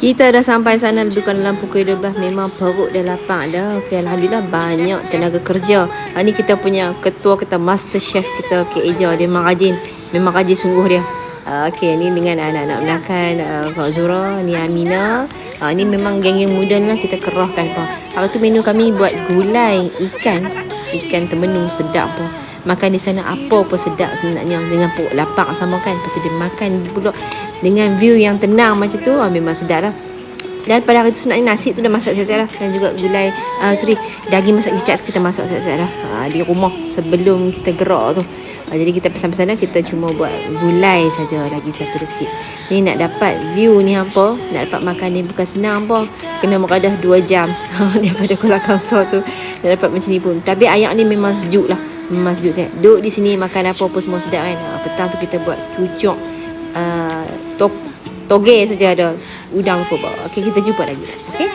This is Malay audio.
Kita dah sampai sana lebih kurang dalam pukul 12. Memang perut dah lapang dah. Okay, Alhamdulillah banyak tenaga kerja. Ni kita punya ketua kita, master chef kita, Eja. Dia memang rajin. Memang rajin sungguh dia. Okay, ni dengan anak-anak belakang, Kak Zura, ni Amina. Ni memang geng yang muda lah kita kerahkan pun. Hari tu menu kami buat gulai ikan temenung sedap pun. Makan di sana apa pun sedap sebenarnya, dengan perut lapang sama kan. Lepas tu dia makan pula dengan view yang tenang macam tu, memang sedap lah. Dan pada hari tu sebenarnya nasi tu dah masak siap-siap lah. Dan juga gulai, daging masak kicap kita masak siap-siap lah di rumah sebelum kita gerak tu. Jadi kita pesan-pesan lah, kita cuma buat gulai saja, lagi satu rezeki. Ni nak dapat view ni apa, nak dapat makan ni bukan senang apa. Kena meradah 2 jam daripada Kuala Kangsar tu nak dapat macam ni pun. Tapi ayak ni memang sejuk lah. Memang sejuk saya. Duduk di sini makan apa-apa semua sedap kan. Petang tu kita buat cucuk toge saja ada. Udang pun bawa. Okay, kita jumpa lagi. Okay.